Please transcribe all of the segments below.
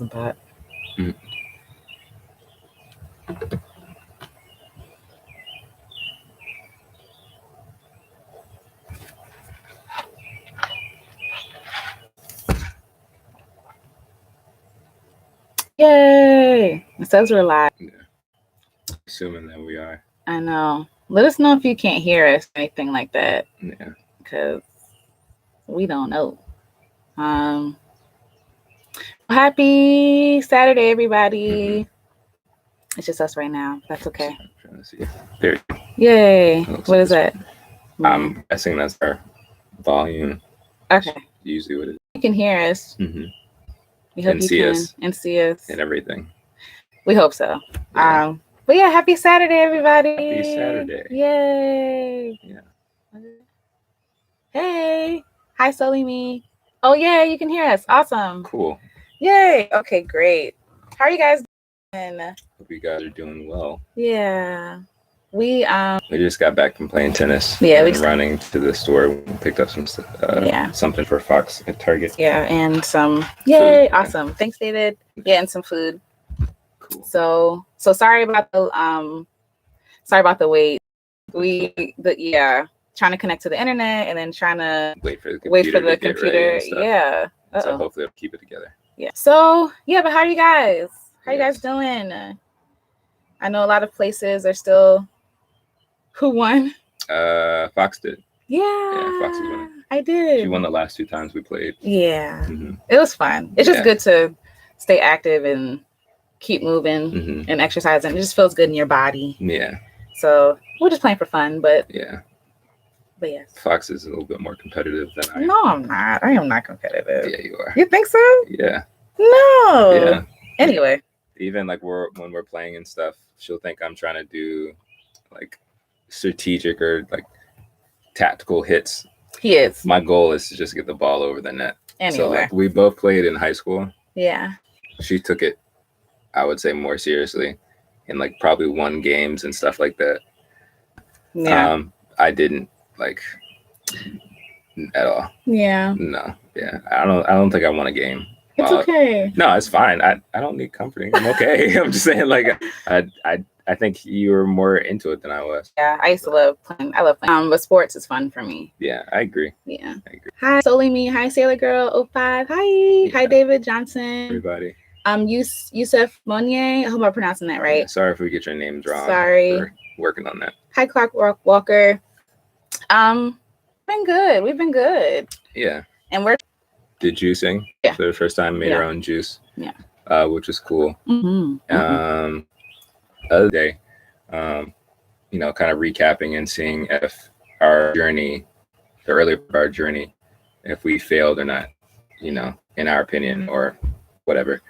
But Mm. yay! It says we're live. Yeah. Assuming that we are. I know. Let us know if you can't hear us or anything like that. Yeah. Because we don't know. Happy Saturday, everybody. It's just us right now. That's okay. I'm trying to see. There. Yay. What is that? I'm guessing that's our volume. Okay. That's usually what it is. You can hear us. Mm-hmm. We hope And you see can us. and see us. And everything. We hope so. Yeah. But yeah, happy Saturday, everybody. Happy Saturday. Yay. Yeah. Hey. Hi, Solimi. Oh, yeah, you can hear us. Awesome. Cool. Yay. Okay, great. How are you guys doing? Hope you guys are doing well. Yeah. We just got back from playing tennis. Yeah, we and running to the store. We picked up some something for Fox at Target. Yeah, and some yay, food. Awesome. Yeah. Thanks, David. Yeah, and some food. Cool. So sorry about the wait. Trying to connect to the internet and then trying to wait for the computer. Yeah. So hopefully I'll keep it together. Yeah. So yeah, but how are you guys? How are you guys doing? I know a lot of places are still. Who won? Fox did. Yeah, Fox is winning. I did. She won the last 2 times we played. Yeah. It was fun. It's just good to stay active and keep moving and exercising. It just feels good in your body. Yeah. So we're just playing for fun, but yeah. But yes. Fox is a little bit more competitive than I am. No, I'm not. I am not competitive. Yeah, you are. You think so? Yeah. No. Yeah. Anyway. Even like when we're playing and stuff, she'll think I'm trying to do like strategic or like tactical hits. He is. My goal is to just get the ball over the net. Anyway. So like we both played in high school. Yeah. She took it, I would say, more seriously in like probably won games and stuff like that. Yeah. I didn't like at all. Yeah. No. Yeah. I don't think I won a game. It's okay. No, it's fine. I don't need comforting. I'm okay. I'm just saying, like, I think you were more into it than I was. Yeah, I used to love playing. I love playing. But sports is fun for me. Yeah, I agree. Yeah. I agree. Hi, Solimi. Hi, Sailor Girl 05. Hi. Yeah. Hi, David Johnson. Everybody. Yusuf Monye. I hope I'm pronouncing that right. Yeah, sorry if we get your names wrong. Sorry. We're working on that. Hi, Clockwork Walker. Been good. We've been good. Yeah. And we're did juicing for the first time. Made our own juice. Yeah. Which was cool. Other day, kind of recapping and seeing if our journey, the early part of our journey, if we failed or not, in our opinion or whatever.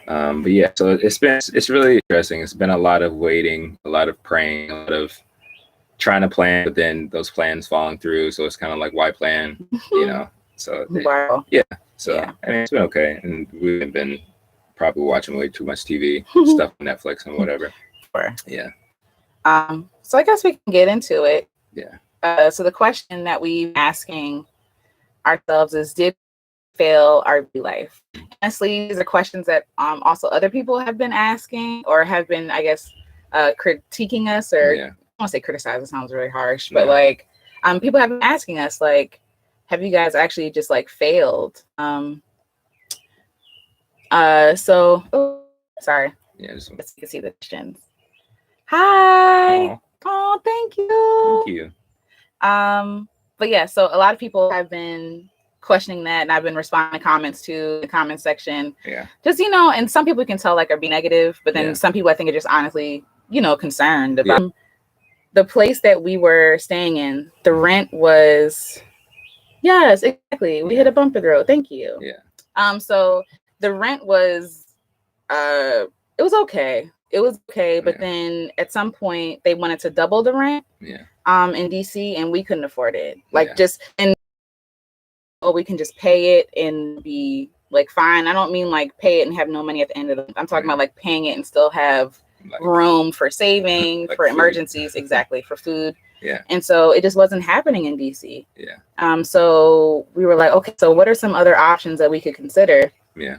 But yeah, so it's really interesting. It's been a lot of waiting, a lot of praying, a lot of trying to plan, but then those plans falling through. So it's kind of like, why plan, So wow. Yeah. So I mean, it's been okay, and we've been probably watching way too much TV stuff on Netflix and whatever. Yeah. So I guess we can get into it. Yeah. So the question that we're asking ourselves is, did we fail RV life? Honestly, these are questions that also other people have been asking or have been, I guess, critiquing us, or I don't want to say criticize. It sounds really harsh, but like people have been asking us, like, have you guys actually just like failed? Sorry. Yeah. You can see the questions. Hi. Oh, thank you. Thank you. But yeah, so a lot of people have been questioning that, and I've been responding to comments to the comment section. Yeah. Just, and some people can tell like are being negative, but then some people I think are just honestly, concerned about the place that we were staying in. The rent was yes, exactly. We hit a bumper road. Thank you. Yeah. So the rent was it was okay. It was okay, but then at some point they wanted to double the rent. Yeah. In DC, and we couldn't afford it. Like we can just pay it and be like fine. I don't mean like pay it and have no money at the end of it. I'm talking about like paying it and still have like room for saving, like for emergencies, exactly, for food. Yeah. And so it just wasn't happening in DC. Yeah. So we were like, okay, so what are some other options that we could consider? Yeah.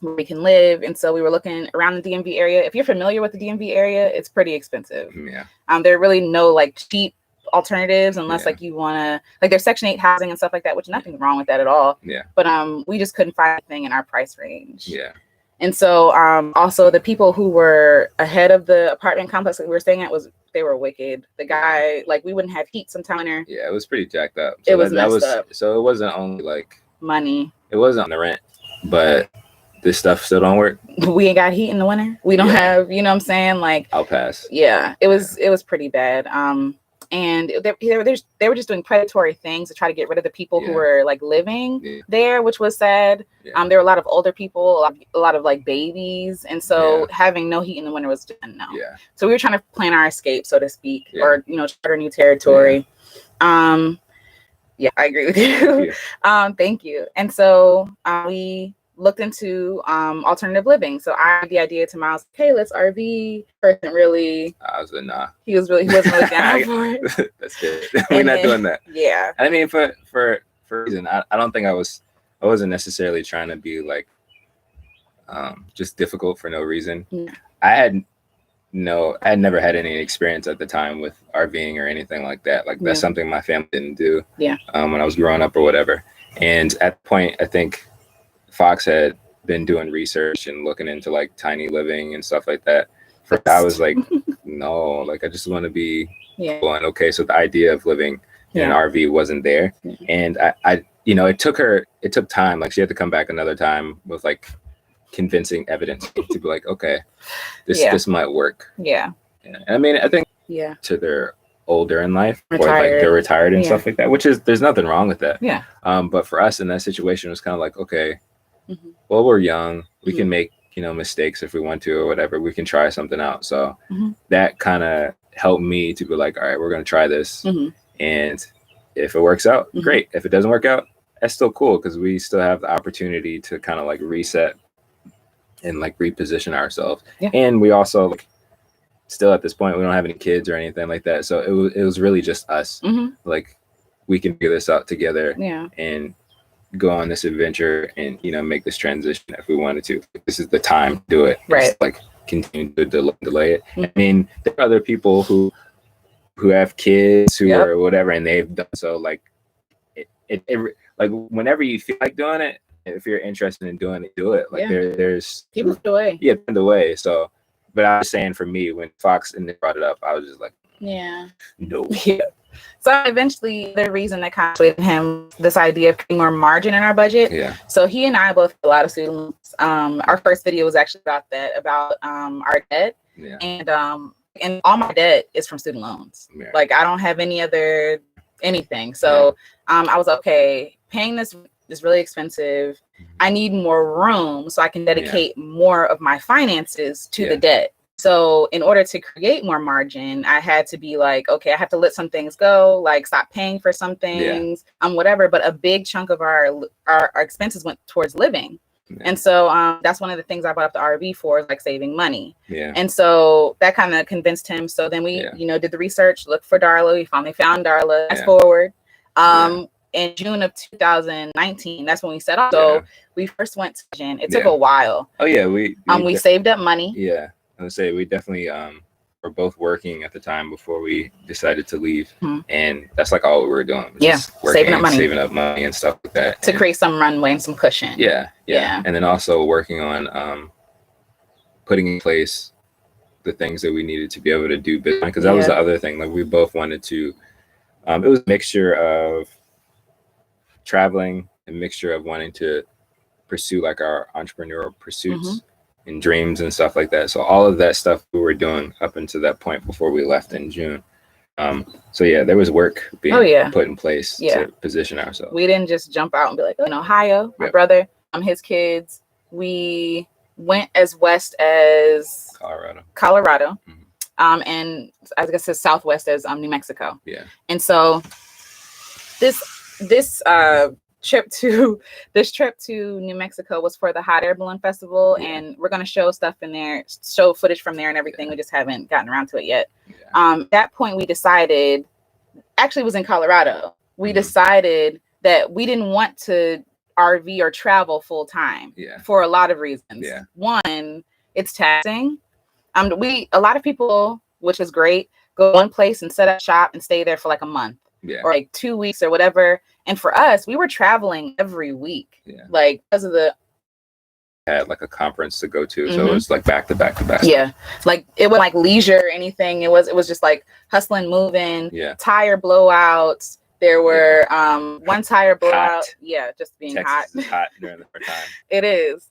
where we can live. And so we were looking around the DMV area. If you're familiar with the DMV area, it's pretty expensive. Yeah. There are really no like cheap alternatives unless like you want to, like there's Section 8 housing and stuff like that, which nothing wrong with that at all. Yeah. But we just couldn't find anything in our price range. Yeah. And so also the people who were ahead of the apartment complex that we were staying at they were wicked. The guy, like we wouldn't have heat sometime winter. Yeah, it was pretty jacked up. So it was messed up. So it wasn't only like money. It wasn't on the rent, but this stuff still don't work. We ain't got heat in the winter. We don't have, you know what I'm saying? Like I'll pass. Yeah, it was pretty bad. And they were just doing predatory things to try to get rid of the people who were like living there, which was sad. There were a lot of older people, a lot of like babies, and so having no heat in the winter was just a no. Yeah. So we were trying to plan our escape, so to speak, or chart a new territory. Yeah, I agree with you. Thank you. And so we looked into alternative living. So I had the idea to Miles, hey, let's RV. Person really, I was like, nah. He wasn't really down for it. That's it. We're not doing that. Yeah. I mean, for a reason, I don't think I wasn't necessarily trying to be like just difficult for no reason. Yeah. I had never had any experience at the time with RVing or anything like that. Like that's something my family didn't do. Yeah. When I was growing up or whatever. And at the point, I think Fox had been doing research and looking into like tiny living and stuff like that. I was like, no, like I just want to be going. Okay, so the idea of living in an RV wasn't there. And I it took time. Like she had to come back another time with like convincing evidence to be like, okay, this might work. Yeah. And I mean, I think to their older in life, or like they're retired and stuff like that, which is, there's nothing wrong with that. Yeah. But for us in that situation, it was kind of like, okay, well, we're young, we can make mistakes if we want to or whatever. We can try something out. So that kind of helped me to be like, all right, we're going to try this. And if it works out, great. If it doesn't work out, that's still cool, because we still have the opportunity to kind of like reset and like reposition ourselves. And we also like, still at this point, we don't have any kids or anything like that. So it was really just us. Like we can figure this out together and go on this adventure and make this transition if we wanted to. This is the time to do it. Right. Just, like continue to delay it. I mean, there are other people who have kids who are whatever, and they've done so. Like it like whenever you feel like doing it, if you're interested in doing it, do it. Like there's people the way. Yeah, the way. So, but I was saying, for me, when Fox and they brought it up, I was just like, no. So eventually, the reason that kind of swayed him, this idea of putting more margin in our budget. Yeah. So he and I both have a lot of student loans. Our first video was actually about that, about our debt. Yeah. And all my debt is from student loans. Yeah. Like I don't have anything. So I was okay, paying this is really expensive. I need more room so I can dedicate more of my finances to the debt. So in order to create more margin, I had to be like, okay, I have to let some things go, like stop paying for some things, whatever. But a big chunk of our expenses went towards living. And so that's one of the things I bought up the RV for, is like saving money. Yeah. And so that kind of convinced him. So then we, did the research, looked for Darla. We finally found Darla. Fast forward. In June of 2019, that's when we set off. So we first went to Jen. It took a while. Oh yeah, we saved up money. Yeah, I would say we definitely were both working at the time before we decided to leave, and that's like all we were doing. Just working, saving up money and stuff like that to create some runway and some cushion. Yeah, and then also working on putting in place the things that we needed to be able to do business, because that was the other thing. Like we both wanted to. It was a mixture of traveling, a mixture of wanting to pursue like our entrepreneurial pursuits and dreams and stuff like that. So all of that stuff we were doing up until that point before we left in June. So there was work being put in place to position ourselves. We didn't just jump out and be like, in Ohio, my brother, his kids, we went as west as Colorado. And I guess as southwest as New Mexico. Yeah. And so this trip to New Mexico was for the Hot Air Balloon Festival, and we're going to show stuff in there, show footage from there and everything. We just haven't gotten around to it yet. At that point, we decided, actually it was in Colorado, we decided that we didn't want to RV or travel full time. Yeah. For a lot of reasons. Yeah. One, it's taxing. A lot of people, which is great, go one place and set up shop and stay there for like a month. Yeah. Or like 2 weeks or whatever. And for us, we were traveling every week. Yeah. Like because of the had like a conference to go to, so it was like back to back to back. Yeah, like it was like leisure or anything. It was just like hustling, moving. Yeah. Tire blowouts. There were one tire blowout. Hot. Yeah, just being Texas hot. Is hot during the time. It is.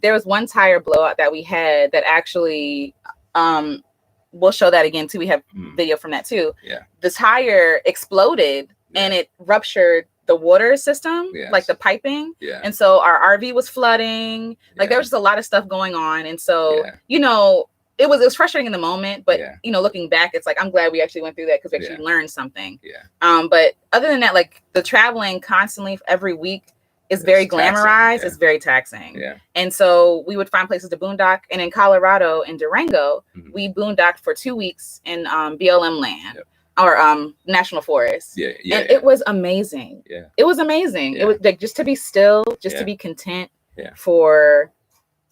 There was one tire blowout that we had that actually we'll show that again too. We have video from that too. Yeah. The tire exploded and it ruptured the water system, like the piping. Yeah. And so our RV was flooding. Like there was just a lot of stuff going on. And so, you know, it was frustrating in the moment, but you know, looking back, it's like, I'm glad we actually went through that because we actually learned something. Yeah. But other than that, like the traveling constantly every week is very glamorized. It's very taxing. Yeah. And so we would find places to boondock. And in Colorado, in Durango, we boondocked for 2 weeks in BLM land. Or national forest. And it was amazing. Yeah. It was amazing. It was like just to be still, just to be content for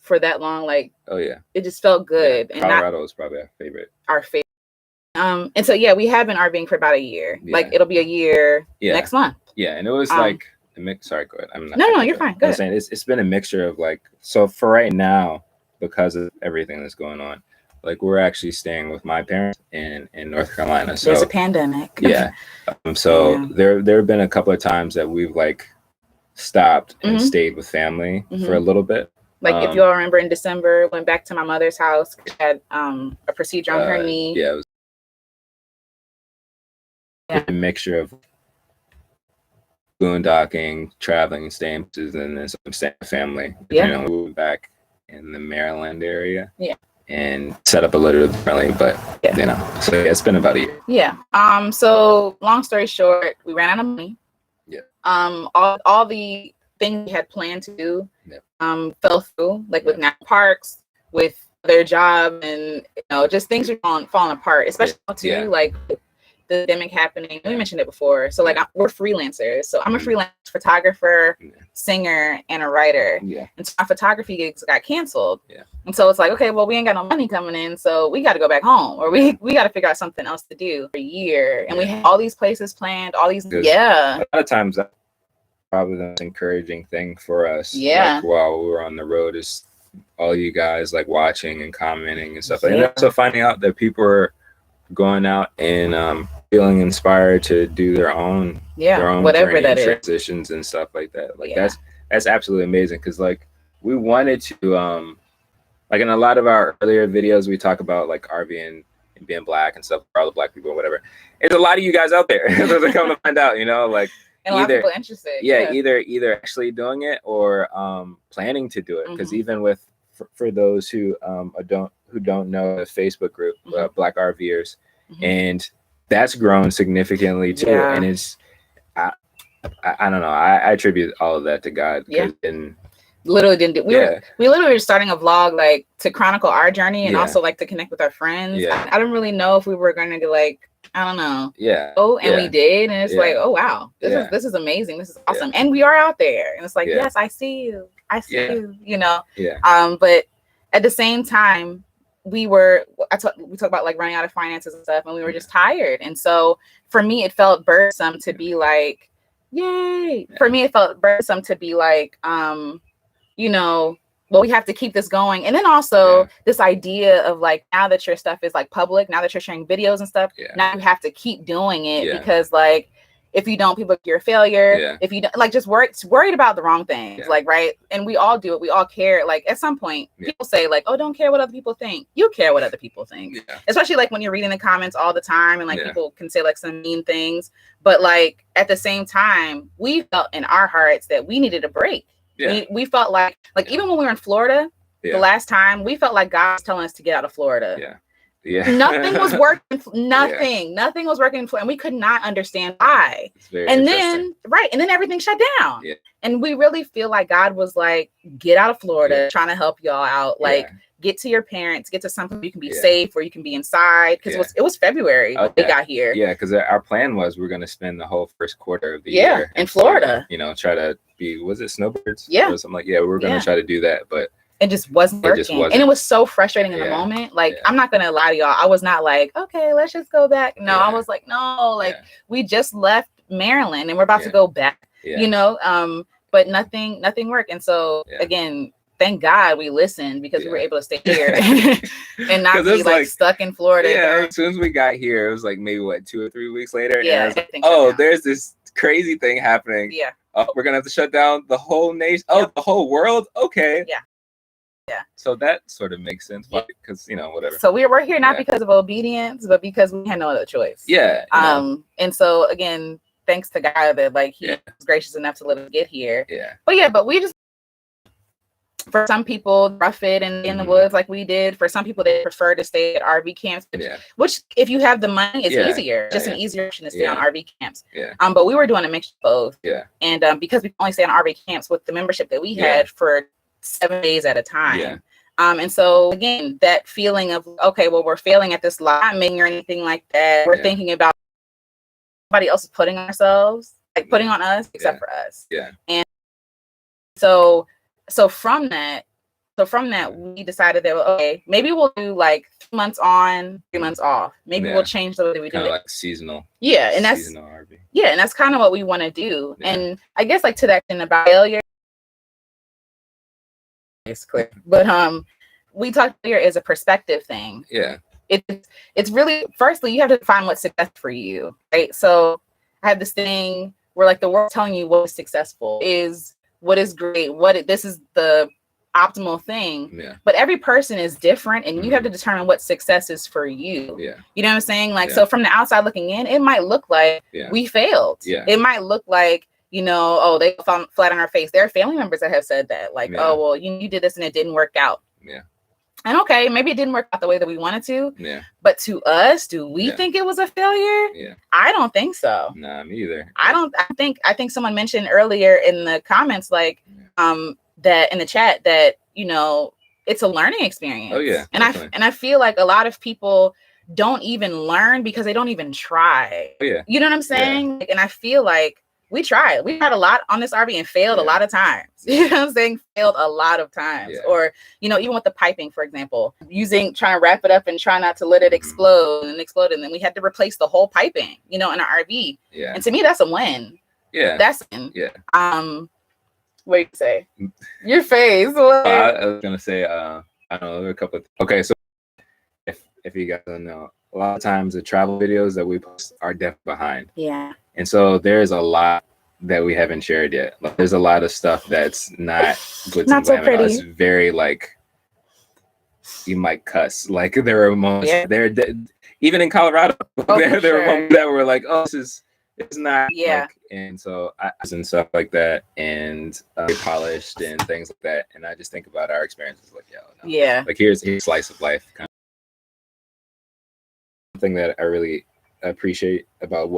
that long. Like it just felt good. And Colorado is probably our favorite. And so we have been RVing for about a year. Like it'll be a year next month. Yeah, and it was like a mix. Sorry, go ahead. I'm not no, you're fine. Go ahead. I'm saying it's been a mixture of like, so for right now, because of everything that's going on, like we're actually staying with my parents in North Carolina. So there's a pandemic. Yeah. There have been a couple of times that we've like stopped and stayed with family for a little bit. Like if you all remember in December, went back to my mother's house, had a procedure on her knee. Yeah. It was a mixture of boondocking, traveling, staying places, and then some staying with family. Yeah. You know, we went back in the Maryland area. Yeah. And set up a little differently, but you know, so it's been about a year. Yeah. So long story short, we ran out of money. Yeah. All the things we had planned to do fell through, like with national parks, with their job, and you know, just things were falling apart, especially too, like the pandemic happening. We mentioned it before. So like we're freelancers. So I'm a freelance photographer, singer, and a writer. Yeah. And so my photography gigs got canceled. Yeah. And so it's like, okay, well, we ain't got no money coming in, so we got to go back home, or we got to figure out something else to do for a year. And we had all these places planned, all these. A lot of times that's probably the most encouraging thing for us. Yeah. Like, while we were on the road, is all you guys like watching and commenting and stuff. And also finding out that people are going out and feeling inspired to do their own whatever that is, transitions and stuff like that. Like that's absolutely amazing, because like we wanted to like in a lot of our earlier videos we talk about like RVing and being black and stuff for all the black people or whatever. There's a lot of you guys out there that come to find out, you know, like and a lot of people interested. Either actually doing it or planning to do it, because even with for those who don't know the Facebook group, Black RVers, and that's grown significantly too. And it's I don't know, I attribute all of that to God. Literally didn't do. We literally were starting a vlog like to chronicle our journey and also like to connect with our friends. I don't really know if we were going to like, I don't know. We did, and it's like, oh wow, this is amazing. This is awesome, and we are out there, and it's like, yes, I see you, you. You know. But at the same time, we talk about like running out of finances and stuff, and we were just tired. And so for me, it felt burdensome to be like, yay. For me, it felt burdensome to be like, you know, well, we have to keep this going. And then also this idea of like, now that your stuff is like public, now that you're sharing videos and stuff, now you have to keep doing it because like, if you don't, people, you're a failure. If you don't, like, just worried about the wrong things, like, right. And we all do it. We all care. Like at some point people say like, oh, don't care what other people think. You care what other people think, especially like when you're reading the comments all the time and like people can say like some mean things, but like at the same time, we felt in our hearts that we needed a break. We felt like even when we were in Florida, the last time, we felt like God was telling us to get out of Florida. Nothing was working. Nothing was working in Florida, and we could not understand why. And then everything shut down. And we really feel like God was like, get out of Florida, trying to help y'all out. Like, get to your parents, get to something you can be safe, where you can be inside. Because it was February when we got here. Because our plan was we're going to spend the whole first quarter of the year in Florida. You know, try to be, was it snowbirds? Yeah. Or something like, yeah, we were going to try to do that, but it just wasn't working. And it was so frustrating in the moment. Like, I'm not going to lie to y'all. I was not like, okay, let's just go back. No, I was like, no, like we just left Maryland and we're about to go back, you know, but nothing worked. And so again, thank God we listened, because we were able to stay here and not be like stuck in Florida. Yeah, as soon as we got here, it was like maybe what, 2 or 3 weeks later. Yeah. And like, oh, there's this crazy thing happening. Yeah. Oh, we're gonna have to shut down the whole nation. Oh, the whole world. Okay. Yeah. Yeah. So that sort of makes sense, because you know, whatever. So we're here not because of obedience, but because we had no other choice. Yeah. And so again, thanks to God that like he was gracious enough to let us get here. Yeah. But we just, for some people, rough it and in the woods like we did. For some people, they prefer to stay at RV camps, which if you have the money, it's easier. Just an easier option to stay on RV camps. Yeah. But we were doing a mix of both. Yeah. And because we only stay on RV camps with the membership that we had for 7 days at a time. Yeah. And so again, that feeling of, okay, well, we're failing at this lot making or anything like that. We're thinking about somebody else is putting ourselves, like putting on us, except for us. Yeah. And so from that, we decided that, okay, maybe we'll do like 3 months on, 3 months off. Maybe we'll change the way that we do it. Like seasonal. Yeah. And that's seasonal RV. Yeah. And that's kind of what we want to do. Yeah. And I guess like to that thing about failure, it's clear. But we talked earlier is a perspective thing. Yeah. It's really, firstly, you have to find what's success for you, right? So I have this thing where like the world's telling you what is successful, is what is great, this is the optimal thing. Yeah. But every person is different, and you have to determine what success is for you. Yeah. You know what I'm saying? Like, so from the outside looking in, it might look like we failed. Yeah. It might look like, you know, oh, they fell flat on our face. There are family members that have said that, like, oh, well, you did this and it didn't work out. Yeah. And okay, maybe it didn't work out the way that we wanted to. Yeah. But to us, do we think it was a failure? Yeah. I don't think so. Nah, me either. I think someone mentioned earlier in the comments, like, that in the chat, that, you know, it's a learning experience. Oh yeah. And I feel like a lot of people don't even learn because they don't even try. Oh, yeah. You know what I'm saying? Like, and I feel like we tried a lot on this RV and failed a lot of times. You know what I'm saying? Failed a lot of times. Yeah. Or, you know, even with the piping, for example, trying to wrap it up and try not to let it explode. And then we had to replace the whole piping, you know, in our RV. Yeah. And to me, that's a win. Yeah. That's a win. Yeah. What do you say? Your face. I was gonna say, I don't know, a couple of okay, so if you guys don't know, a lot of times the travel videos that we post are definitely behind. Yeah. And so there's a lot that we haven't shared yet. Like, there's a lot of stuff that's not glitz not and so glam. pretty. It's very like, you might cuss. Like there are moments even in Colorado, there were moments that were like, oh, it's not. Yeah. Like, and so and stuff like that, and polished and things like that. And I just think about our experiences, like, like here's a slice of life. Kind of thing that I really appreciate about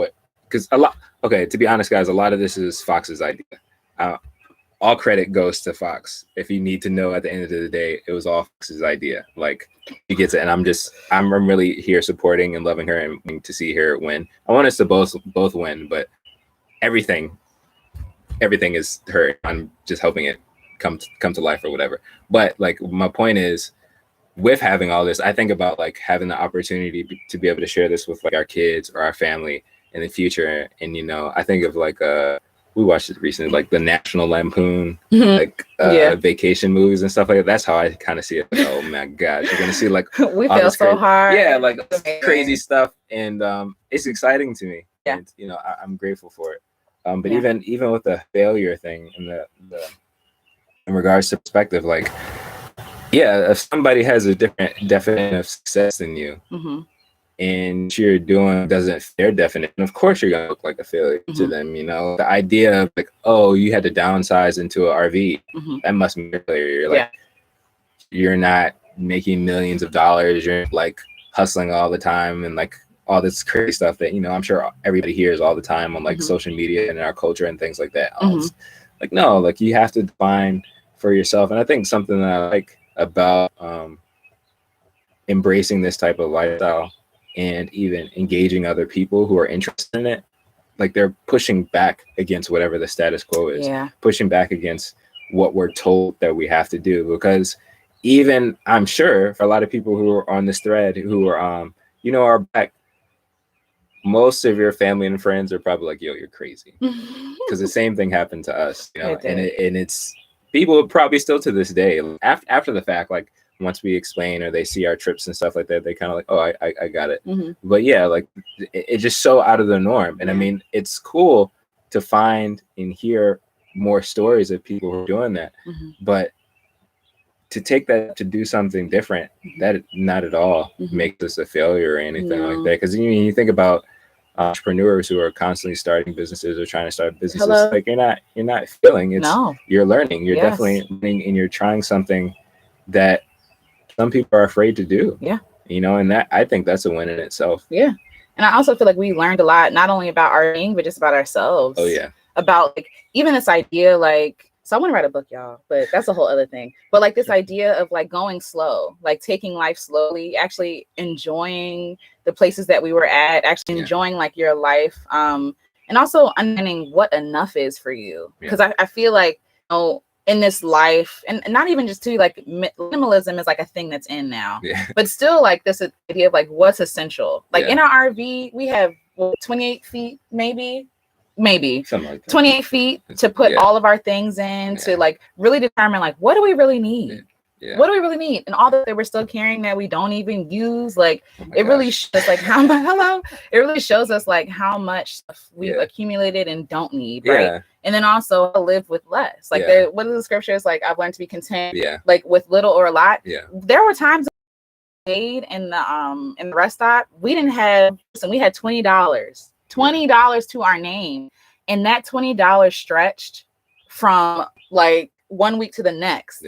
because to be honest, guys, a lot of this is Fox's idea. All credit goes to Fox. If you need to know, at the end of the day, it was all Fox's idea. Like, he gets it, and I'm really here supporting and loving her and wanting to see her win. I want us to both win, but everything is her. I'm just hoping it come to life or whatever. But like, my point is, with having all this, I think about like having the opportunity to be able to share this with like our kids or our family in the future. And, you know, I think of like we watched it recently, like the National Lampoon, like vacation movies and stuff like that. That's how I kind of see it. Like, oh my God, you're gonna see like we feel so hard. Yeah, like crazy stuff, and it's exciting to me. Yeah, and, you know, I'm grateful for it. But even with the failure thing and the in regards to perspective, like, if somebody has a different definition of success than you, and what you're doing doesn't fit their definition, of course you're gonna look like a failure to them. You know, the idea of like, oh, you had to downsize into an RV, that must be a failure. You're like, you're not making millions of dollars. You're like hustling all the time and like all this crazy stuff that, you know, I'm sure everybody hears all the time on like social media and in our culture and things like that. Like, no, like you have to define for yourself. And I think something that I like about embracing this type of lifestyle and even engaging other people who are interested in it, like they're pushing back against whatever the status quo is, pushing back against what we're told that we have to do. Because even I'm sure for a lot of people who are on this thread who are, you know, are Black, most of your family and friends are probably like, yo, you're crazy. Because the same thing happened to us, you know, and it's people probably still to this day after the fact, like once we explain or they see our trips and stuff like that, they kind of like, oh, I got it. But yeah, like it's just so out of the norm. And I mean, it's cool to find and hear more stories of people who are doing that. But to take that to do something different, that not at all makes us a failure or anything like that. Because you think about entrepreneurs who are constantly starting businesses or trying to start businesses, like you're not failing. It's you're learning. You're definitely learning, and you're trying something that some people are afraid to do. You know, and that I think that's a win in itself. And I also feel like we learned a lot, not only about our being, but just about ourselves. About like even this idea, like, so I want to write a book, y'all, but that's a whole other thing. But like this idea of like going slow, like taking life slowly, actually enjoying the places that we were at, actually enjoying like your life, and also understanding what enough is for you. Because I feel like, you know, in this life, and not even just to like minimalism is like a thing that's in now, but still like this idea of like what's essential. Like in our RV, we have 28 feet, maybe something like that. 28 feet to put all of our things in to like really determine like what do we really need. What do we really need? And all that we're still carrying that we don't even use, like it really shows like how much it really shows us like how much stuff we've accumulated and don't need, right? And then also live with less. Like what are the scriptures? Like I've learned to be content, like with little or a lot. There were times in the rest stop, we didn't have, listen, we had $20 to our name, and that $20 stretched from like 1 week to the next.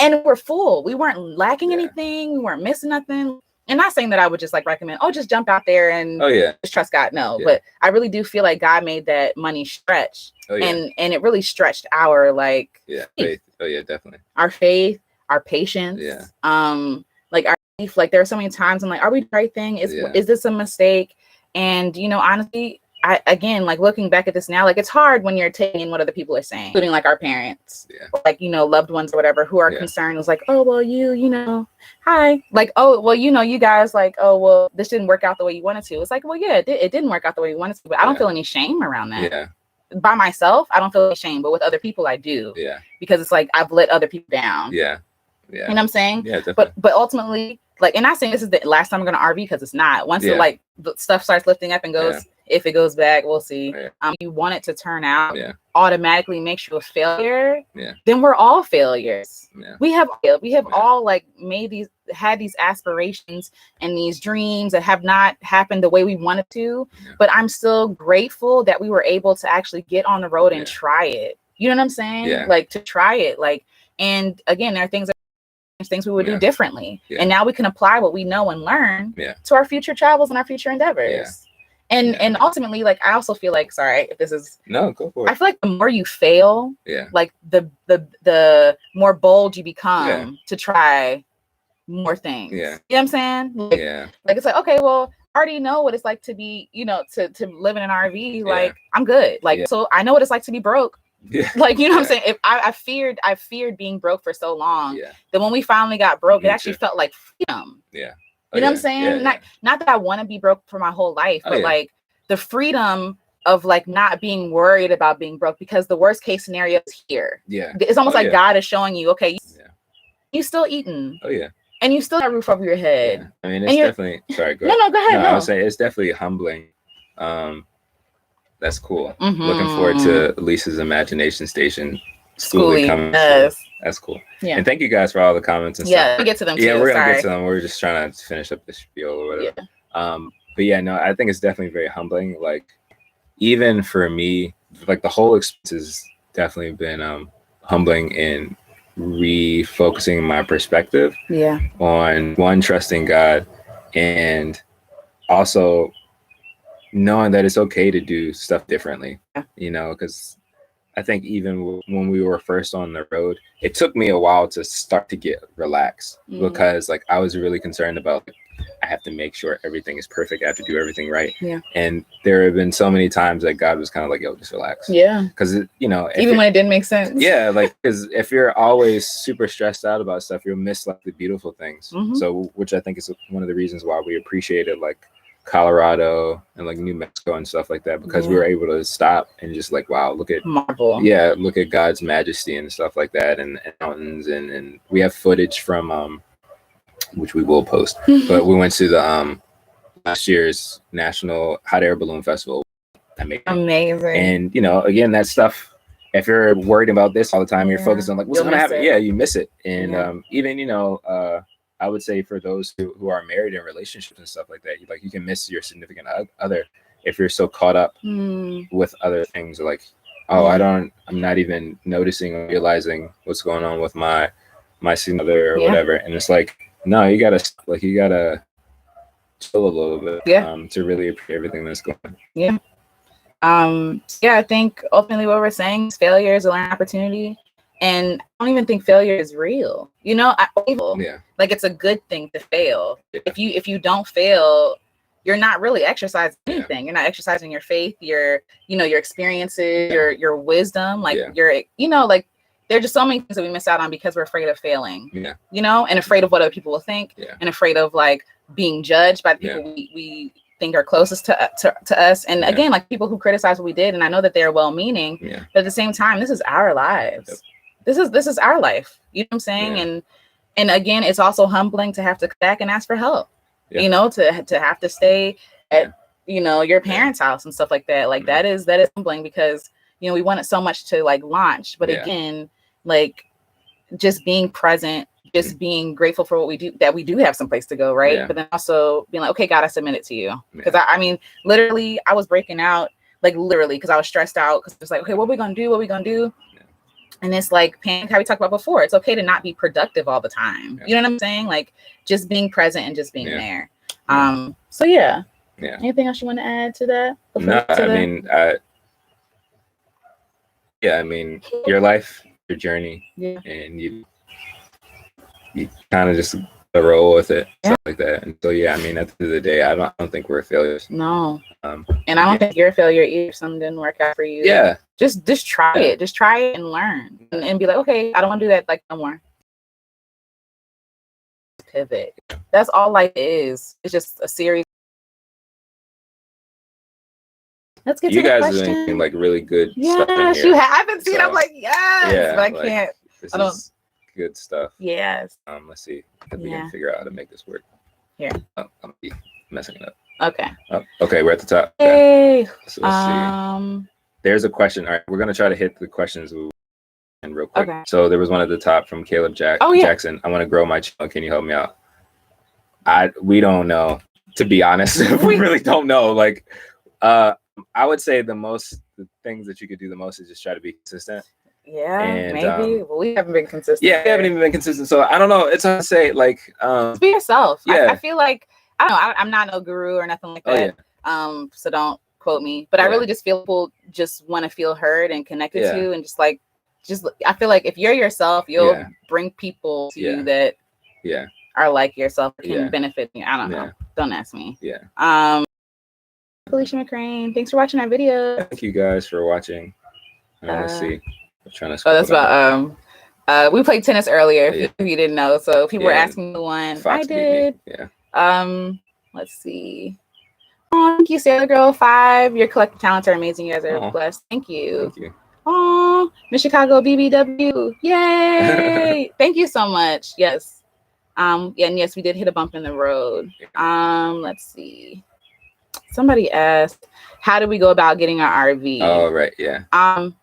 And we're full. We weren't lacking anything. We weren't missing nothing. And not saying that I would just like recommend, just jump out there and just trust God. No, but I really do feel like God made that money stretch, and it really stretched our like faith. Definitely our faith, our patience. Like our belief. Like there are so many times I'm like, are we the right thing? Is this a mistake? And, you know, honestly, again, like looking back at this now, like it's hard when you're taking in what other people are saying, including like our parents, or, like, you know, loved ones or whatever, who are concerned. It was like, oh, well, you know, hi. Like, oh, well, you know, you guys like, oh, well, this didn't work out the way you wanted to. It's like, well, yeah, it didn't work out the way you wanted to, but I don't feel any shame around that. By myself, I don't feel any shame, but with other people, I do. Because it's like, I've let other people down. You know what I'm saying? But ultimately, like, and not saying this is the last time I'm going to RV, because it's not. Once it, like the stuff starts lifting up and goes, if it goes back, we'll see. You want it to turn out automatically makes you a failure. Then we're all failures. We have all like had these aspirations and these dreams that have not happened the way we wanted to. But I'm still grateful that we were able to actually get on the road and try it. You know what I'm saying? Like to try it. Like, and again, there are things we would do differently, and now we can apply what we know and learn to our future travels and our future endeavors. And ultimately, like I also feel like, sorry if this is go for it. I feel like the more you fail, like the more bold you become to try more things. You know what I'm saying? Like, like it's like, okay, well, I already know what it's like to be, you know, to live in an RV. Like I'm good. Like so I know what it's like to be broke. Like, you know what I'm saying? If I feared being broke for so long that when we finally got broke, it actually felt like freedom. You know what I'm saying? Not that I want to be broke for my whole life, but like the freedom of like not being worried about being broke, because the worst case scenario is here. It's almost like God is showing you, okay, you still eating. And you still have a roof over your head. I mean, it's definitely sorry, go ahead. No, go ahead. I would say it's definitely humbling. That's cool. Looking forward to Lisa's imagination station schooling coming. That's cool. And thank you guys for all the comments and stuff. We'll get to them too. We're gonna get to them. We're just trying to finish up the spiel or whatever. But no, I think it's definitely very humbling. Like even for me, like the whole experience has definitely been humbling in refocusing my perspective on one, trusting God, and also knowing that it's okay to do stuff differently, you know, because I think even when we were first on the road, it took me a while to start to get relaxed because like I was really concerned about, I have to make sure everything is perfect. I have to do everything right. Yeah. And there have been so many times that God was kind of like, yo, just relax. Yeah. Because, you know, even when it didn't make sense. Yeah. Like, because if you're always super stressed out about stuff, you'll miss like the beautiful things. Mhm. So, which I think is one of the reasons why we appreciated like Colorado and like New Mexico and stuff like that, because we were able to stop and just like, wow, look at marvel. Yeah, look at God's majesty and stuff like that, and mountains, and we have footage from which we will post. But we went to the last year's National Hot Air Balloon Festival. Amazing. And you know, again, that stuff. If you're worried about this all the time, you're focused on like what's going to happen. Yeah, you miss it. And even you know, I would say for those who are married in relationships and stuff like that, you can miss your significant other if you're so caught up with other things. Like, oh, I'm not even noticing or realizing what's going on with my significant other or whatever. And it's like, no, you gotta chill a little bit to really appreciate everything that's going on. Yeah. I think ultimately what we're saying is failure is a learning opportunity. And I don't even think failure is real. You know, like it's a good thing to fail. Yeah. If you don't fail, you're not really exercising anything. You're not exercising your faith, your experiences, your wisdom. Like like there are just so many things that we miss out on because we're afraid of failing. Yeah. You know, and afraid of what other people will think, and afraid of like being judged by the people we think are closest to us. And again, like people who criticize what we did, and I know that they're well-meaning, but at the same time, this is our lives. Yep. This is our life. You know what I'm saying? Yeah. And again, it's also humbling to have to come back and ask for help. Yeah. You know, to have to stay at your parents' house and stuff like that. Like that is humbling because we want it so much to like launch, but again, like just being present, just being grateful for what we do, that we do have some place to go, right? Yeah. But then also being like, okay, God, I submit it to you. Because I mean, literally, I was breaking out, like literally, because I was stressed out. Because it's like, okay, what are we gonna do? What are we gonna do? And it's like panic, how we talked about before. It's okay to not be productive all the time. Yeah. You know what I'm saying? Like just being present and just being there. So yeah. Anything else you want to add to that? No, I mean, your life, your journey, and you kind of just roll with it, stuff like that. And so I mean, at the end of the day, I don't think we're failures. No. And I don't think you're a failure either if something didn't work out for you. Yeah. Just try it. Just try it and learn and be like, okay, I don't want to do that like no more. Pivot. That's all life is. It's just a series. Let's get to the question. You guys are doing like really good stuff in here. You haven't seen. I'm like, yes, but I can't. I don't. Good stuff. Yes. Let's see if we can figure out how to make this work. Here. Oh, I'm messing it up. Okay. Oh, okay, we're at the top. Hey. So let's see. There's a question. All right, we're gonna try to hit the questions real quick. Okay. So there was one at the top from Caleb Jackson. I want to grow my channel. Can you help me out? We don't know. To be honest, we really don't know. Like, I would say the things that you could do the most is just try to be consistent. Yeah, and, maybe. Well, we haven't been consistent. Yeah, we haven't even been consistent. So I don't know. It's hard to say. Like, be yourself. Yeah, I feel like I don't know. I'm not no guru or nothing like that. So don't quote me. But I really just feel people just want to feel heard and connected to, and just I feel like if you're yourself, you'll bring people to you that are like yourself, can benefit you. I don't know. Don't ask me. Yeah. Felicia McCrane, thanks for watching our video. Thank you guys for watching. Let's see. I'm trying to that's about we played tennis earlier if you didn't know. So people were asking the one. Fox I did. Let's see. Oh, thank you, Sailor Girl 5. Your collective talents are amazing. You guys are blessed. Thank you. Thank you. Oh, Miss Chicago BBW. Yay. Thank you so much. Yes. And yes, we did hit a bump in the road. Let's see. Somebody asked, how do we go about getting our RV? Oh, right. Yeah.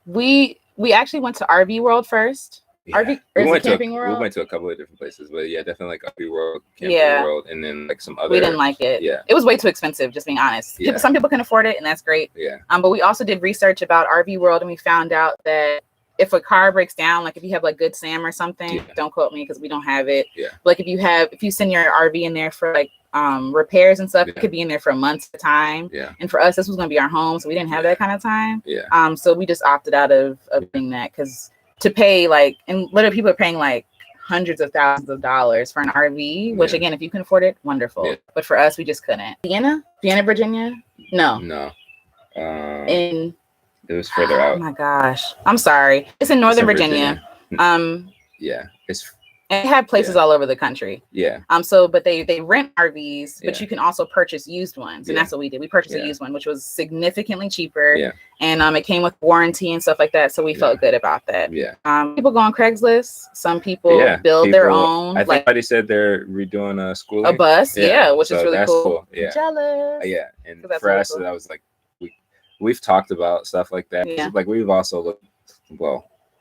We actually went to RV World first. Yeah. RV or we went Camping World? We went to a couple of different places, but definitely like RV World, Camping World, and then like some other. We didn't like it. Yeah. It was way too expensive, just being honest. Yeah. Some people can afford it, and that's great. Yeah. But we also did research about RV World, and we found out that if a car breaks down, like if you have like Good Sam or something, don't quote me because we don't have it. Yeah. But like if you send your RV in there for like repairs and stuff, it could be in there for a month at a time. Yeah. And for us, this was gonna be our home, so we didn't have that kind of time. Yeah. So we just opted out of doing that because to pay like, and literally people are paying like hundreds of thousands of dollars for an RV, which again, if you can afford it, wonderful. Yeah. But for us, we just couldn't. Vienna, Virginia? No. It was further out. Oh my gosh. I'm sorry. It's in Northern Virginia. Yeah. It had places all over the country. Yeah. But they rent RVs, but you can also purchase used ones. And that's what we did. We purchased a used one, which was significantly cheaper. Yeah. And it came with warranty and stuff like that. So we felt good about that. Yeah. People go on Craigslist. Some people build their own. I think somebody said they're redoing a school. A bus, which is really cool. Yeah. Jealous. Yeah. And for us, that was like we've talked about stuff like that. Yeah. Like we've also looked,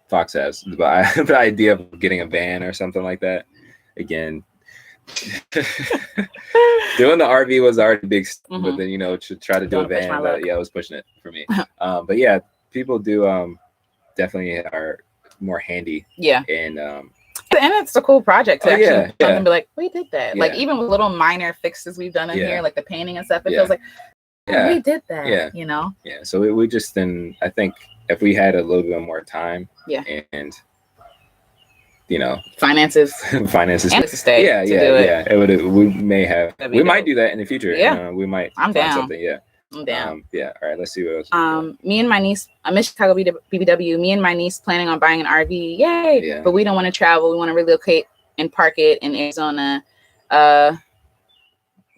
Fox has the idea of getting a van or something like that. Again, doing the RV was already big, but then to try to do a van, I was pushing it for me. But yeah, people do definitely are more handy. Yeah, and it's a cool project to actually come and be like, we did that. Yeah. Like even with little minor fixes we've done in here, like the painting and stuff, it feels like we did that. Yeah, Yeah, so we just then I think. If we had a little bit more time, and finances, and to stay, it would. We might do that in the future. Yeah, we might. I'm down. Something. Yeah, I'm down. Yeah. All right. Let's see what else. Me and my niece. I'm in Chicago BBW. Me and my niece planning on buying an RV. Yay! Yeah. But we don't want to travel. We want to relocate and park it in Arizona.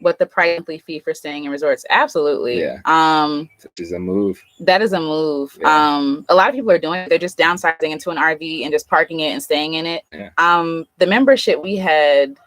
What the price monthly fee for staying in resorts? Absolutely. Yeah. That is a move. That is a move. Yeah. A lot of people are doing it. They're just downsizing into an RV and just parking it and staying in it. Yeah. The membership we had,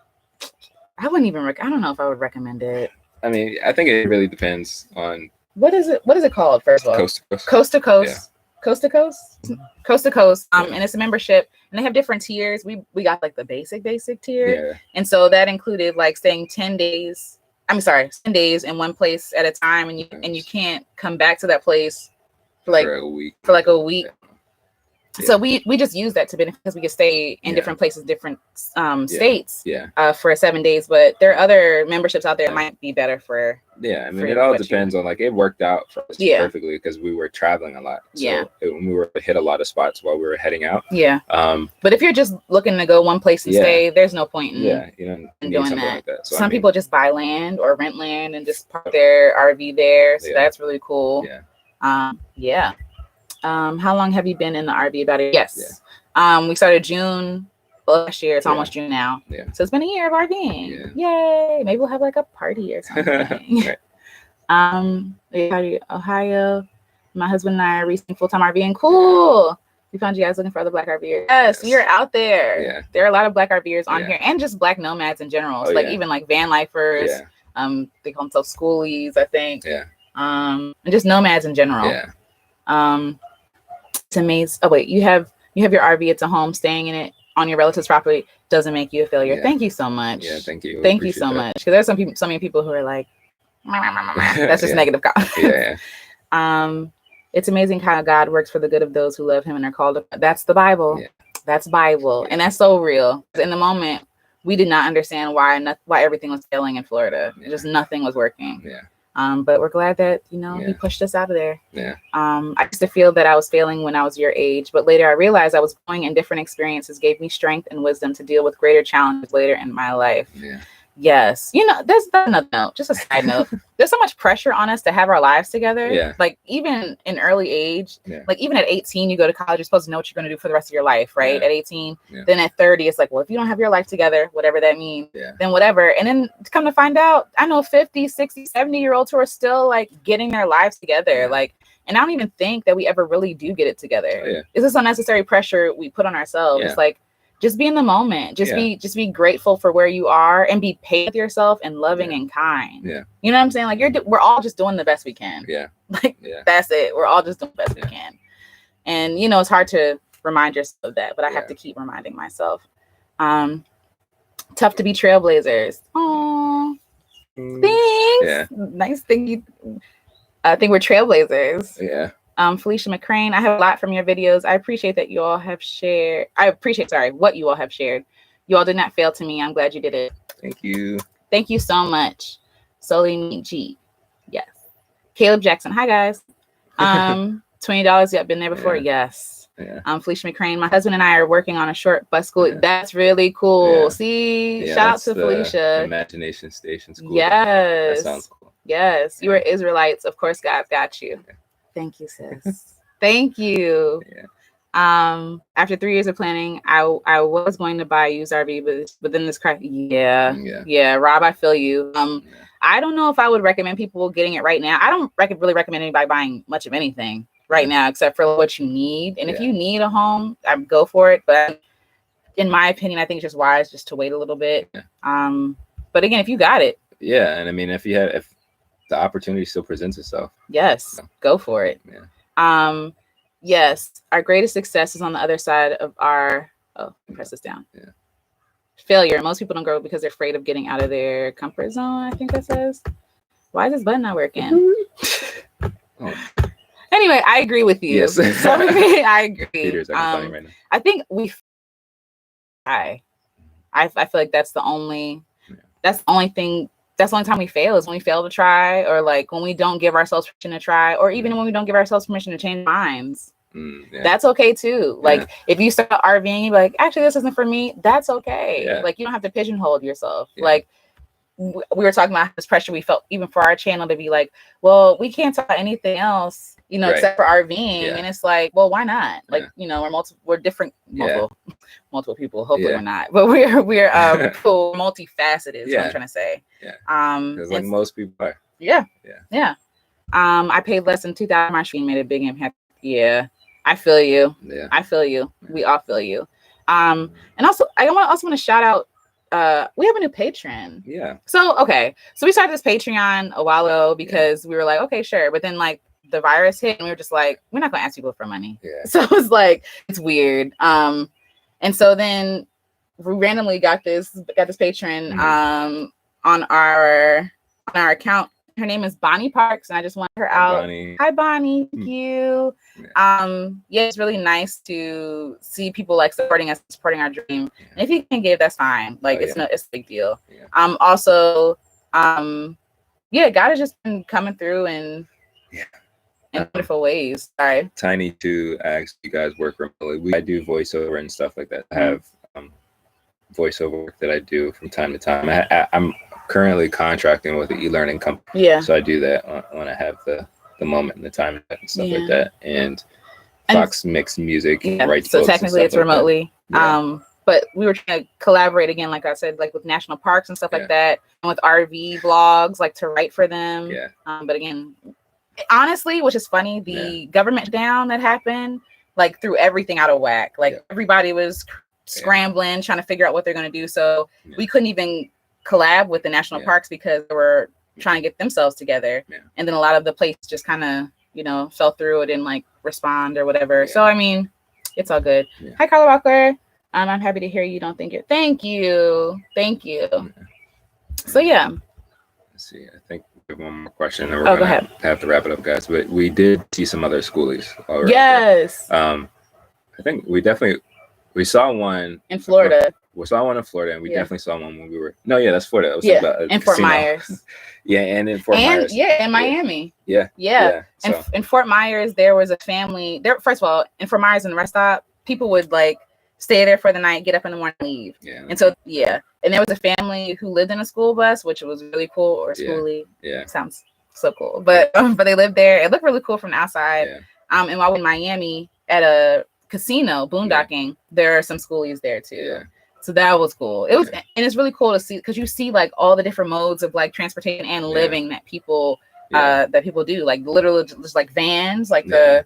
I wouldn't even. I don't know if I would recommend it. I mean, I think it really depends on what is it. What is it called? First of all, coast to coast. Coast to coast. Yeah. Coast to coast. Coast to coast. And it's a membership, and they have different tiers. We got like the basic tier, and so that included like staying 10 days. 10 days in one place at a time, and you can't come back to that place for like a week. Yeah. So we just use that to benefit because we could stay in different places, different states for 7 days. But there are other memberships out there that might be better for. Yeah, I mean, it all depends on it worked out for us perfectly because we were traveling a lot. So we were hit a lot of spots while we were heading out. Yeah. But if you're just looking to go one place and stay, there's no point in doing that. Like that. So, some people just buy land or rent land and just park their RV there. So that's really cool. Yeah. How long have you been in the RV? About it? Yes. Yeah. We started June last year. It's almost June now. Yeah. So it's been a year of RVing. Yeah. Yay. Maybe we'll have like a party or something. Right. Ohio. My husband and I are recently full-time RVing. Cool. We found you guys looking for other Black RVers. Yes, we are out there. Yeah. There are a lot of Black RVers on here and just Black nomads in general. So even like van lifers. Yeah. They call themselves schoolies, I think. Yeah. And just nomads in general. Yeah. It's amazing. Oh wait, you have your RV. It's a home. Staying in it on your relative's property doesn't make you a failure. Thank you so much. Yeah, thank you. Thank you so much. Because there's so many people who are like, that's just negative comments. Yeah. It's amazing how God works for the good of those who love Him and are called. That's the Bible. Yeah. That's Bible, and that's so real. In the moment, we did not understand why everything was failing in Florida. Just nothing was working. Yeah. But we're glad that, He pushed us out of there. Yeah. I used to feel that I was failing when I was your age, but later I realized I was growing and different experiences gave me strength and wisdom to deal with greater challenges later in my life. Yeah. Yes. There's another note, just a side note. There's so much pressure on us to have our lives together. Yeah. Like even in early age, like even at 18, you go to college, you're supposed to know what you're going to do for the rest of your life, right? Yeah. At 18. Yeah. Then at 30, it's like, well, if you don't have your life together, whatever that means, then whatever. And then come to find out, I know 50, 60, 70-year-olds who are still like getting their lives together. Yeah. Like, and I don't even think that we ever really do get it together. Oh, yeah. It's this unnecessary pressure we put on ourselves. Yeah. It's like, just be in the moment. Just be grateful for where you are and be patient with yourself and loving and kind. Yeah. You know what I'm saying? Like we're all just doing the best we can. Yeah. Like that's it. We're all just doing the best we can. And it's hard to remind yourself of that, but I have to keep reminding myself. Tough to be trailblazers. Oh, thanks. Yeah. Nice thing. I think we're trailblazers. Yeah. Felicia McCrane, I have a lot from your videos. I appreciate that you all have shared. What you all have shared. You all did not fail to me. I'm glad you did it. Thank you. Thank you so much. Solely G. Yes. Caleb Jackson. Hi guys. $20. Yep, been there before. Yeah. Yes. Felicia McCrane. My husband and I are working on a short bus school. Yeah. That's really cool. Yeah. See, shout out to Felicia. Imagination Station School. Yes. That sounds cool. Yes. You are Israelites. Of course, God's got you. Yeah. Thank you, sis. Thank you. Yeah. After 3 years of planning, I was going to buy a used RV, but then this crash. Yeah. Rob, I feel you. I don't know if I would recommend people getting it right now. I don't really recommend anybody buying much of anything right now, except for what you need. And if you need a home, I would go for it. But in my opinion, I think it's just wise just to wait a little bit. Yeah. But again, if you got it. Yeah, and I mean, if the opportunity still presents itself. Yes, go for it. Yeah. Yes, our greatest success is on the other side of our press this down. Yeah. Failure. Most people don't grow because they're afraid of getting out of their comfort zone. I think that says. Why is this button not working? Anyway, I agree with you. Yes. I agree. Peter's funny right now. I think I feel like that's the only thing. That's the only time we fail is when we fail to try, or like when we don't give ourselves permission to try, or even when we don't give ourselves permission to change minds. That's okay too. Like if you start RVing, you're like, actually, this isn't for me. That's okay. Yeah. Like you don't have to pigeonhole yourself. Yeah. Like we were talking about this pressure we felt even for our channel to be like, well, we can't talk about anything else, except for RVing. Yeah. And it's like, well, why not? Like, we're different, multiple people. Hopefully we're not, but we're multifaceted is what I'm trying to say. Yeah. Because like most people are. Yeah. I paid less than $2,000. My stream made a big impact. Yeah. I feel you. Yeah. I feel you. Yeah. We all feel you. And also I want to shout out, we have a new patron. Yeah. So we started this Patreon a while ago because we were like, okay, sure. But then like the virus hit and we were just like, we're not gonna ask people for money. Yeah. So it's like, it's weird. And so then we randomly got this patron on our account. Her name is Bonnie Parks, and I just want her out. Bonnie. Hi, Bonnie. Thank you. Yeah. It's really nice to see people like supporting us, supporting our dream. Yeah. And if you can give, that's fine. Like it's a big deal. Yeah. Also, God has just been coming through in wonderful ways. Sorry. Tiny to ask you guys work remotely. I do voiceover and stuff like that. I have voiceover work that I do from time to time. I'm currently contracting with an e-learning company. Yeah. So I do that when I have the moment and the time and stuff like that. And Fox mix music, writes so books. So technically it's remotely. But we were trying to collaborate again, like I said, like with national parks and stuff like that, and with RV blogs, like to write for them. Yeah. But again, honestly, which is funny, the government down that happened, like threw everything out of whack. Like everybody was scrambling, trying to figure out what they're going to do. So we couldn't even collab with the national parks because they were trying to get themselves together. Yeah. And then a lot of the places just kind of, fell through. It didn't like respond or whatever. Yeah. So, I mean, it's all good. Yeah. Hi, Carla Walker. I'm happy to hear you don't think it. Thank you. Yeah. So, yeah. Let's see. I think we have one more question. And we're going to have to wrap it up, guys. But we did see some other schoolies already. Yes. I think we saw one in Florida. We saw one in Florida, and we definitely saw one when we were. No, that's Florida. It was in Fort Myers. And in Fort Myers. Yeah, in Miami. Yeah. And in Fort Myers, there was a family. There, first of all, in Fort Myers, in the rest stop, people would like stay there for the night, get up in the morning, leave. Yeah. And so and there was a family who lived in a school bus, which was really cool. Or schoolie. Yeah. Sounds so cool, but they lived there. It looked really cool from the outside. Yeah. And while in Miami at a casino boondocking, there are some schoolies there too. Yeah. So that was cool. It was, and it's really cool to see because you see like all the different modes of like transportation and living that people do. Like literally just like vans, like a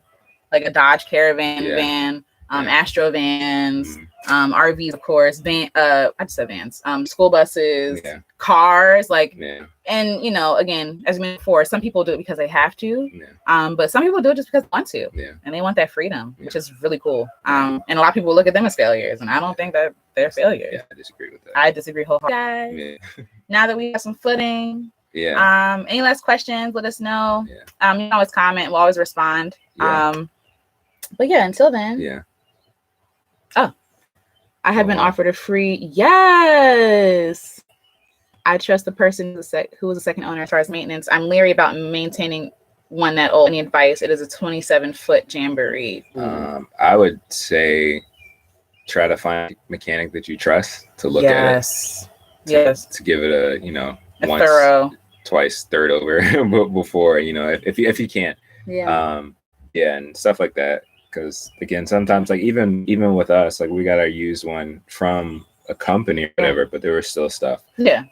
Dodge Caravan van, Astro vans, RVs, of course, I just said vans, school buses, cars, and again, as I mentioned before, some people do it because they have to, but some people do it just because they want to, and they want that freedom, which is really cool. And a lot of people look at them as failures, and I don't think that they're failures. Yeah, I disagree with that. I disagree wholeheartedly. Now that we have some footing, any last questions? Let us know. You can always comment. We'll always respond. But until then. Oh, I have been offered a free. Yes. I trust the person who was the second owner as far as maintenance. I'm leery about maintaining one that old. Any advice? It is a 27-foot jamboree. I would say try to find a mechanic that you trust to look at it. To give it a, a once, thorough, twice, third over before, if you can't. And stuff like that. Because again, sometimes like even with us, like we got our used one from a company or whatever, but there was still stuff.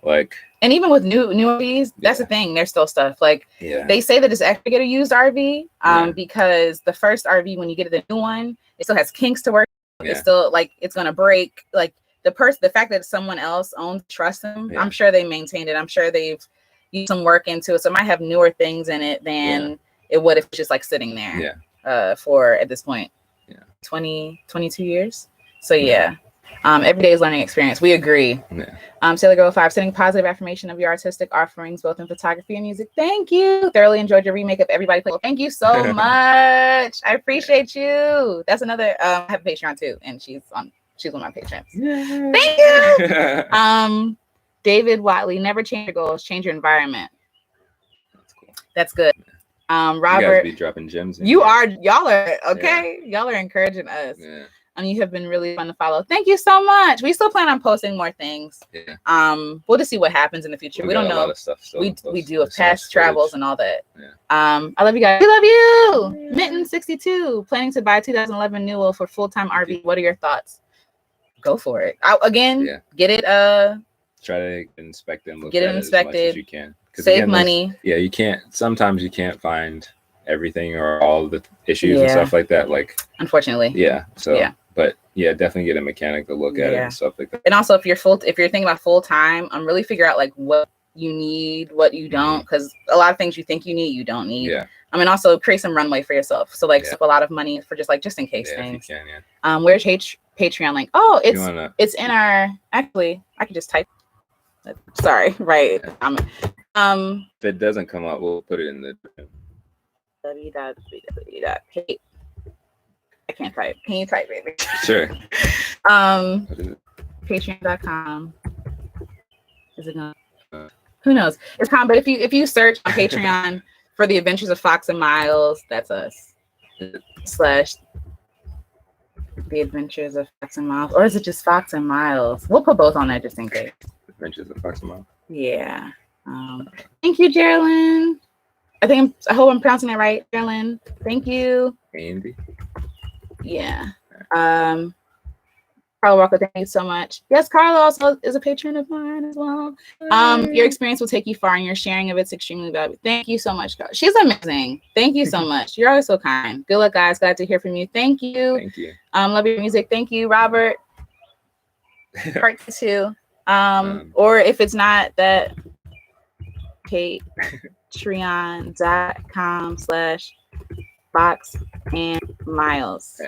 Like, and even with new RVs, that's the thing. There's still stuff. Like they say that it's extra to get a used RV, because the first RV, when you get the new one, it still has kinks to work. It's still like it's gonna break. Like the fact that someone else owns, trust them. I'm sure they maintained it. I'm sure they've used some work into it. So it might have newer things in it than it would if it's just like sitting there. For at this point, 22 years. So every day is learning experience. We agree. Sailor Girl 5, sending positive affirmation of your artistic offerings, both in photography and music. Thank you. Thoroughly enjoyed your remake of Everybody Play. Thank you so much. I appreciate you. That's another. I have a Patreon too, and she's one of my patrons. Thank you. David Watley, never change your goals, change your environment. That's cool. That's good. Robert, you guys be dropping gems. Y'all are okay. Y'all are encouraging us. And you have been really fun to follow. Thank you so much. We still plan on posting more things. We'll just see what happens in the future. We don't know. A lot of stuff we do of past travels and all that. I love you guys. We love you. Mitten 62, planning to buy 2011 Newell for full-time RV. What are your thoughts? Go for it. Get it. Try to inspect them. Get it inspected as much as you can. Save money. You can't. Sometimes you can't find everything or all the issues and stuff like that. Like, unfortunately. But definitely get a mechanic to look at it and stuff like that. And also, if you're thinking about full time, really figure out like what you need, what you don't, because a lot of things you think you need, you don't need. Also create some runway for yourself. So like save a lot of money for just in case things. If you can, where's Patreon link? Oh, it's in our. Actually, I can just type. Sorry, right. If it doesn't come up, we'll put it in the www. I can't type. Can you type, baby? Sure. Patreon.com. Is it not? Who knows? It's common, but if you search on Patreon for the Adventures of Fox and Miles, that's us. / the Adventures of Fox and Miles, or is it just Fox and Miles? We'll put both on there just in case. Adventures of Fox and Miles. Yeah. Thank you, Geraldine. I hope I'm pronouncing it right, Geraldine. Thank you. Andy. Yeah. Carla Walker, thank you so much. Yes, Carla also is a patron of mine as well. Your experience will take you far, and your sharing of it's extremely valuable. Thank you so much, Carla. She's amazing. Thank you so much. You're always so kind. Good luck, guys. Glad to hear from you. Thank you. Thank you. Love your music. Thank you, Robert. Part 2. Or if it's not that, patreon.com/Fox and Miles.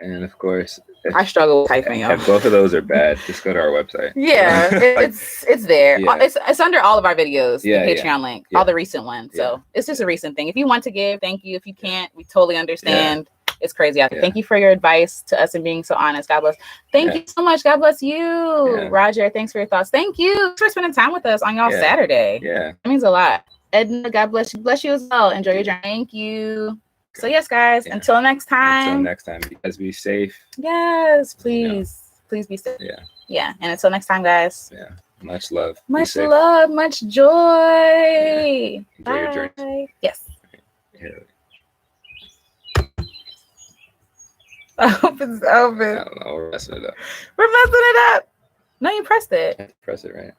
And of course, I struggle with typing. If both of those are bad, just go to our website. It's there. It's under all of our videos. The Patreon link, all the recent ones. So it's just a recent thing. If you want to give, thank you. If you can't, we totally understand. It's crazy out there. Thank you for your advice to us and being so honest. God bless. Thank you so much. God bless you, Roger. Thanks for your thoughts. Thank you for spending time with us on y'all Saturday. That means a lot. Edna, God bless you. Bless you as well. Enjoy your journey. Thank you. So yes, guys. Until next time. You guys be safe. Yes, please. Please be safe. And until next time, guys. Much love. Much love. Much joy. Enjoy your journey. Yes. I hope it's open. I don't know. We're messing it up. We're messing it up. No, you pressed it. Press it, right?